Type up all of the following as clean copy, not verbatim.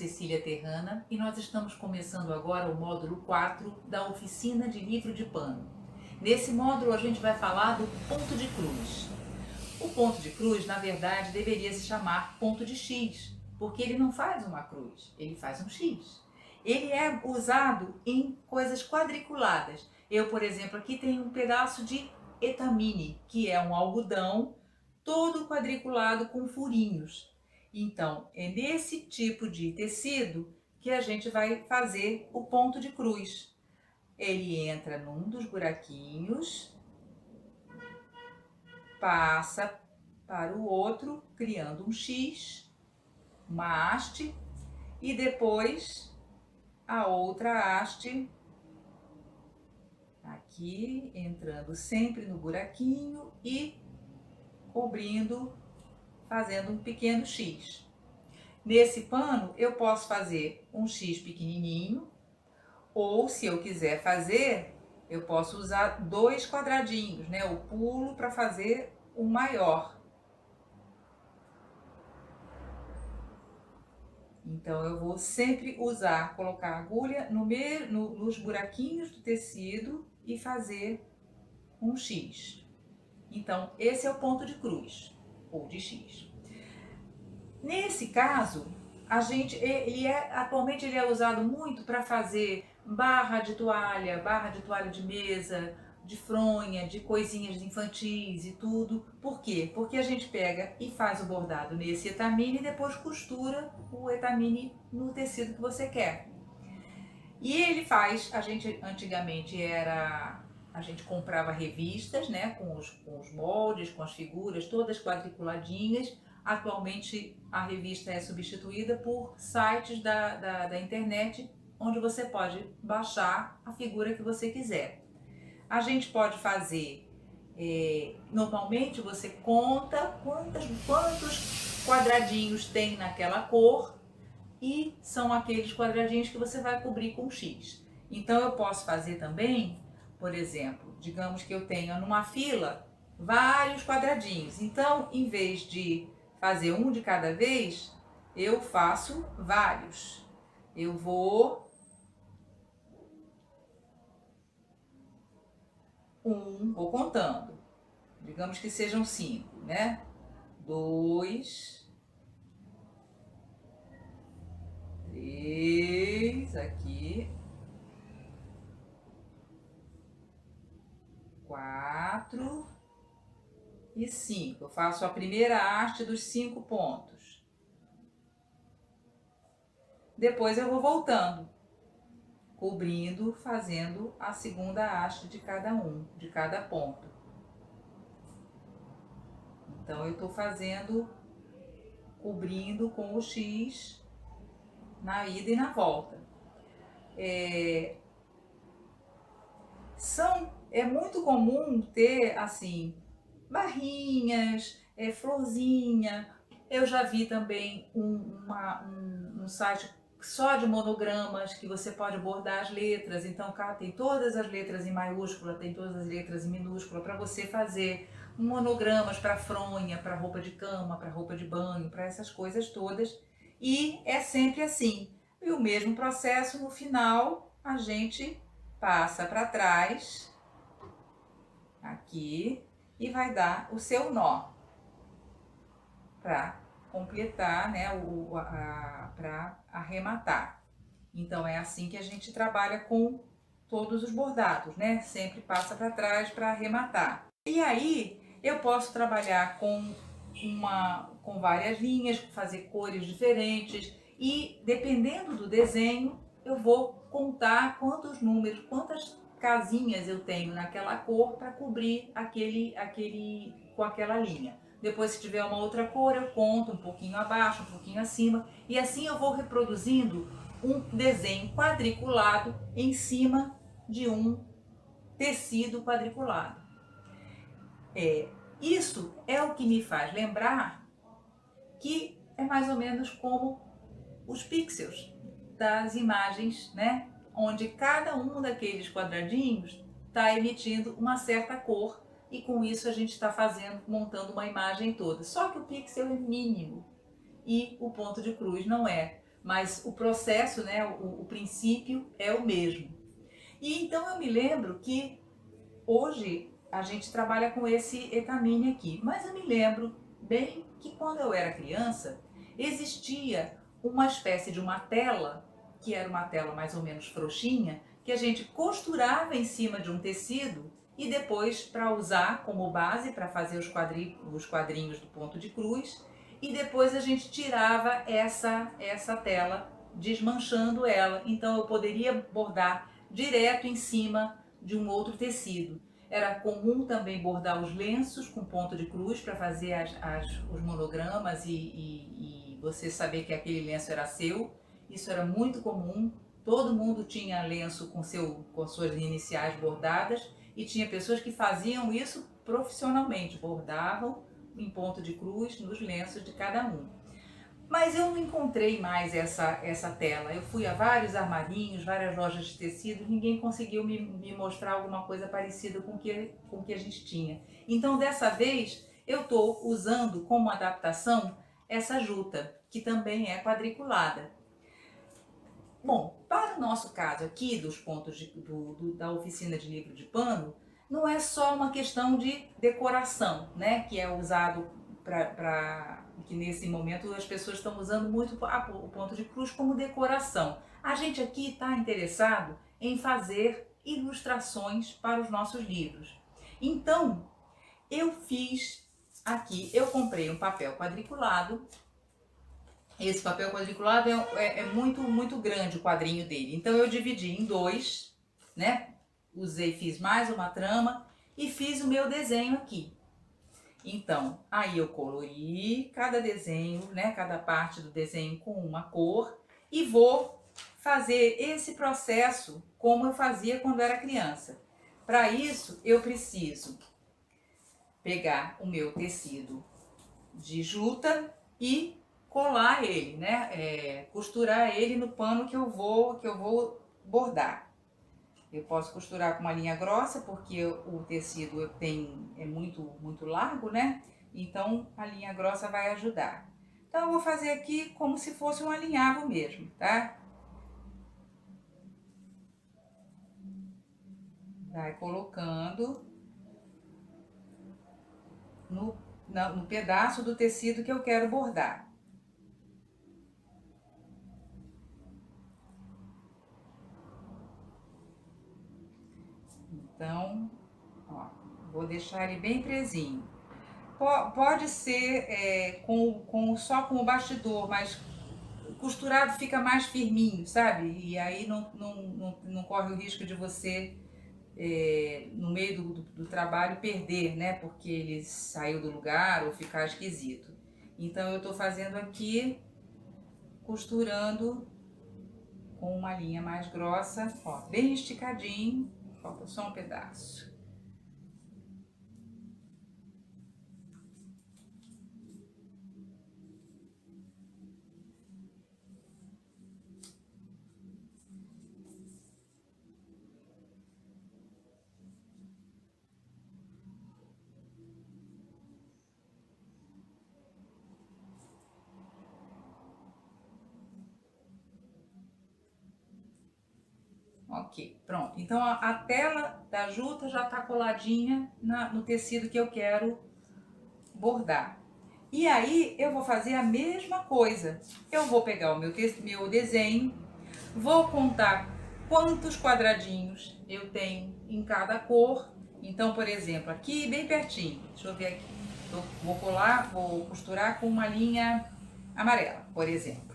Cecília Terrana e nós estamos começando agora o módulo 4 da oficina de livro de pano. Nesse módulo a gente vai falar do ponto de cruz. O ponto de cruz, na verdade, deveria se chamar ponto de X, porque ele não faz uma cruz, ele faz um X. Ele é usado em coisas quadriculadas. Eu, por exemplo, aqui tenho um pedaço de etamine, que é um algodão todo quadriculado com furinhos. Então, é nesse tipo de tecido que a gente vai fazer o ponto de cruz. Ele entra num dos buraquinhos, passa para o outro, criando um X, uma haste, e depois a outra haste aqui, entrando sempre no buraquinho e cobrindo, fazendo um pequeno X. Nesse pano eu posso fazer um X pequenininho, ou se eu quiser fazer, eu posso usar dois quadradinhos, né? O pulo para fazer um maior. Então eu vou sempre usar, colocar a agulha nos buraquinhos do tecido e fazer um X. Então esse é o ponto de cruz ou de X. Nesse caso, atualmente ele é usado muito para fazer barra de toalha de mesa, de fronha, de coisinhas infantis e tudo. Por quê? Porque a gente pega e faz o bordado nesse etamine e depois costura o etamine no tecido que você quer. E ele faz, antigamente a gente comprava revistas, né, com os moldes, com as figuras todas quadriculadinhas. Atualmente a revista é substituída por sites da internet, onde você pode baixar a figura que você quiser. A gente pode fazer, normalmente você conta quantos quadradinhos tem naquela cor e são aqueles quadradinhos que você vai cobrir com X. Então eu posso fazer também, por exemplo, digamos que eu tenha numa fila vários quadradinhos. Então, em vez de fazer um de cada vez, eu faço vários. Eu vou vou contando. Digamos que sejam 5, né? 2, 3, aqui. 4 e 5. Eu faço a primeira haste dos 5 pontos. Depois eu vou voltando, cobrindo, fazendo a segunda haste de cada ponto. Então eu estou fazendo, cobrindo com o X na ida e na volta. É muito comum ter, assim, barrinhas, florzinha. Eu já vi também um site só de monogramas, que você pode bordar as letras. Então, cá tem todas as letras em maiúscula, tem todas as letras em minúscula, para você fazer monogramas para fronha, para roupa de cama, para roupa de banho, para essas coisas todas. E é sempre assim. E o mesmo processo, no final, a gente passa para trás, aqui, e vai dar o seu nó para completar, né, para arrematar. Então é assim que a gente trabalha com todos os bordados, né? Sempre passa para trás para arrematar. E aí eu posso trabalhar com várias linhas, fazer cores diferentes, e dependendo do desenho eu vou contar quantos números, quantas casinhas eu tenho naquela cor para cobrir com aquela linha. Depois, se tiver uma outra cor, eu conto um pouquinho abaixo, um pouquinho acima, e assim eu vou reproduzindo um desenho quadriculado em cima de um tecido quadriculado. Isso é o que me faz lembrar que é mais ou menos como os pixels das imagens, né? Onde cada um daqueles quadradinhos está emitindo uma certa cor, e com isso a gente está montando uma imagem toda. Só que o pixel é mínimo e o ponto de cruz não é. mas o processo, né, o princípio é o mesmo. E então eu me lembro que hoje a gente trabalha com esse etamine aqui, mas eu me lembro bem que quando eu era criança existia uma espécie de uma tela, que era uma tela mais ou menos frouxinha, que a gente costurava em cima de um tecido e depois para usar como base para fazer os quadrinhos do ponto de cruz, e depois a gente tirava essa tela, desmanchando ela. Então eu poderia bordar direto em cima de um outro tecido. Era comum também bordar os lenços com ponto de cruz para fazer os monogramas e você saber que aquele lenço era seu. Isso era muito comum. Todo mundo tinha lenço com suas iniciais bordadas, e tinha pessoas que faziam isso profissionalmente, bordavam em ponto de cruz nos lenços de cada um. Mas eu não encontrei mais essa tela. Eu fui a vários armarinhos, várias lojas de tecido, ninguém conseguiu me mostrar alguma coisa parecida com o que a gente tinha. Então, dessa vez, eu estou usando como adaptação essa juta, que também é quadriculada. Bom, para o nosso caso aqui dos pontos da oficina de livro de pano, não é só uma questão de decoração, né, que é usado que nesse momento as pessoas estão usando muito o ponto de cruz como decoração. A gente aqui está interessado em fazer ilustrações para os nossos livros. Então, eu fiz aqui, eu comprei um papel quadriculado. Esse papel quadriculado é muito grande o quadrinho dele. Então eu dividi em dois, né? Fiz mais uma trama e fiz o meu desenho aqui. Então, aí eu colori cada desenho, né? Cada parte do desenho com uma cor, e vou fazer esse processo como eu fazia quando era criança. Para isso, eu preciso pegar o meu tecido de juta e colar ele, né? Costurar ele no pano que eu vou bordar. Eu posso costurar com uma linha grossa, porque o tecido é muito largo, né? Então a linha grossa vai ajudar. Então eu vou fazer aqui como se fosse um alinhavo mesmo, tá? Vai colocando no pedaço do tecido que eu quero bordar. Então, ó, vou deixar ele bem presinho. Pode ser só com o bastidor, mas costurado fica mais firminho, sabe? E aí não corre o risco de você, no meio do trabalho, perder, né? Porque ele saiu do lugar ou ficar esquisito. Então eu tô fazendo aqui, costurando com uma linha mais grossa, ó, bem esticadinho, falta só um pedaço. Ok, pronto. Então a tela da juta já está coladinha no tecido que eu quero bordar. E aí eu vou fazer a mesma coisa. Eu vou pegar o meu desenho, vou contar quantos quadradinhos eu tenho em cada cor. Então, por exemplo, aqui bem pertinho, deixa eu ver aqui. Vou costurar com uma linha amarela, por exemplo.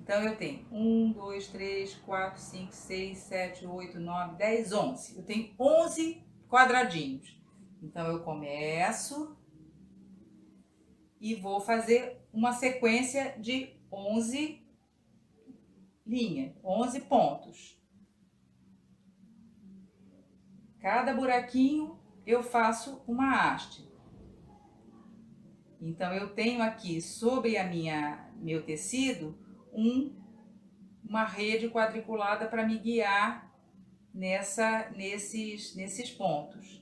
Então eu tenho 1, 2, 3, 4, 5, 6, 7, 8, 9, 10, 11. Eu tenho 11 quadradinhos. Então eu começo e vou fazer uma sequência de 11 linhas, 11 pontos. Cada buraquinho eu faço uma haste. Então eu tenho aqui sobre meu tecido uma rede quadriculada para me guiar nesses pontos.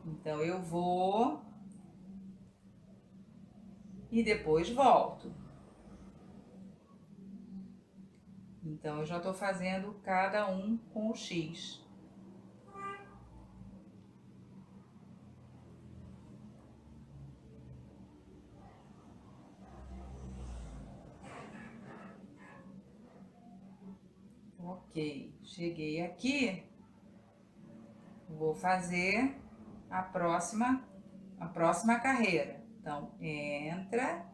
Então eu vou e depois volto. Então eu já tô fazendo cada um com o X. Ok, cheguei aqui, vou fazer a próxima carreira. Então, entra,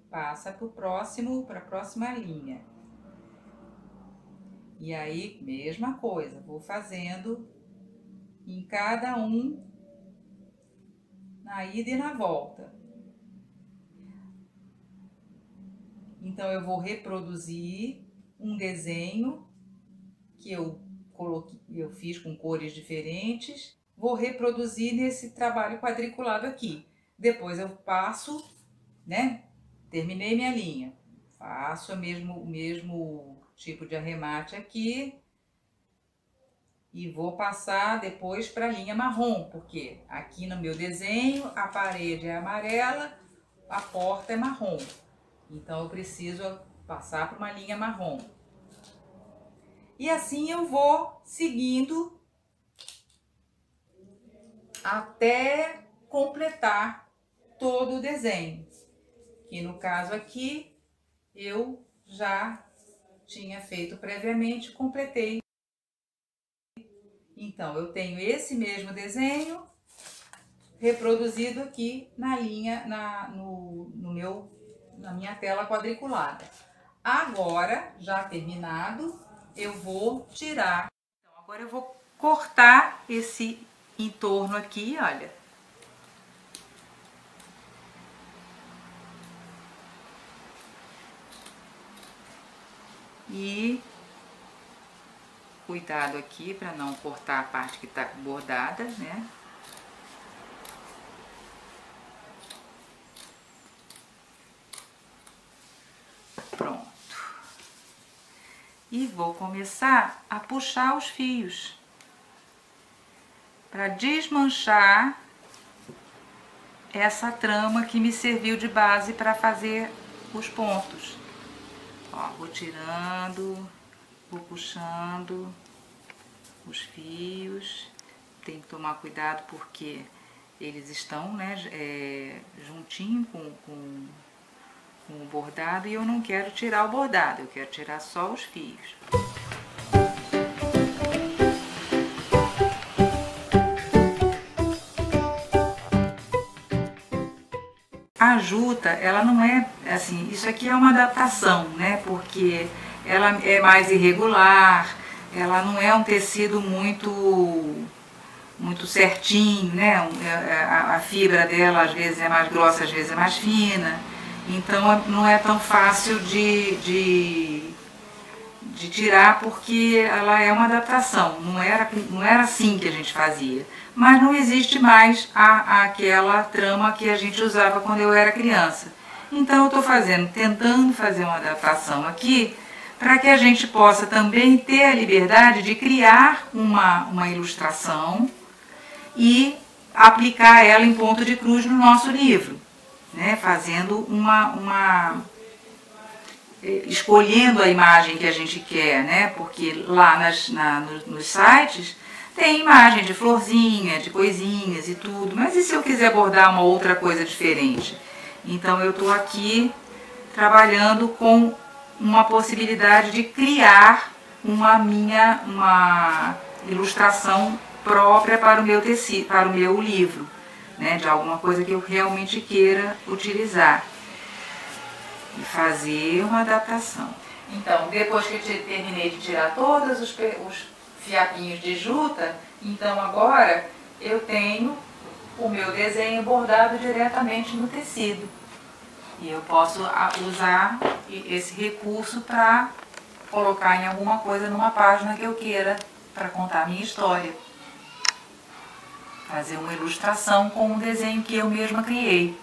passa para a próxima linha. E aí, mesma coisa, vou fazendo em cada um, na ida e na volta. Então, eu vou reproduzir um desenho que eu fiz com cores diferentes, vou reproduzir nesse trabalho quadriculado aqui. Depois eu passo, né? Terminei minha linha, faço o mesmo tipo de arremate aqui e vou passar depois para a linha marrom, porque aqui no meu desenho a parede é amarela, a porta é marrom. Então eu preciso passar para uma linha marrom. E assim eu vou seguindo até completar todo o desenho. Que no caso aqui eu já tinha feito previamente, completei. Então eu tenho esse mesmo desenho reproduzido aqui na linha, na minha tela quadriculada. Agora, já terminado, eu vou tirar. Então, agora eu vou cortar esse entorno aqui, olha. E cuidado aqui para não cortar a parte que tá bordada, né? Pronto. E vou começar a puxar os fios para desmanchar essa trama que me serviu de base para fazer os pontos. Ó, vou tirando, vou puxando os fios. Tem que tomar cuidado porque eles estão, né, juntinho com o bordado e eu não quero tirar o bordado, eu quero tirar só os fios. A juta, ela não é assim, isso aqui é uma adaptação, né? Porque ela é mais irregular, ela não é um tecido muito certinho, né? A fibra dela às vezes é mais grossa, às vezes é mais fina. Então não é tão fácil de tirar porque ela é uma adaptação, não era assim que a gente fazia. Mas não existe mais aquela trama que a gente usava quando eu era criança. Então eu estou tentando fazer uma adaptação aqui para que a gente possa também ter a liberdade de criar uma ilustração e aplicar ela em ponto de cruz no nosso livro, né? Fazendo escolhendo a imagem que a gente quer, né? Porque lá nos sites tem imagem de florzinha, de coisinhas e tudo, mas e se eu quiser bordar uma outra coisa diferente? Então eu estou aqui trabalhando com uma possibilidade de criar uma ilustração própria para o meu tecido, para o meu livro, né? De alguma coisa que eu realmente queira utilizar e fazer uma adaptação. Então, depois que eu terminei de tirar todos os fiapinhos de juta, então agora eu tenho o meu desenho bordado diretamente no tecido. E eu posso usar esse recurso para colocar em alguma coisa numa página que eu queira para contar a minha história. Fazer uma ilustração com um desenho que eu mesma criei.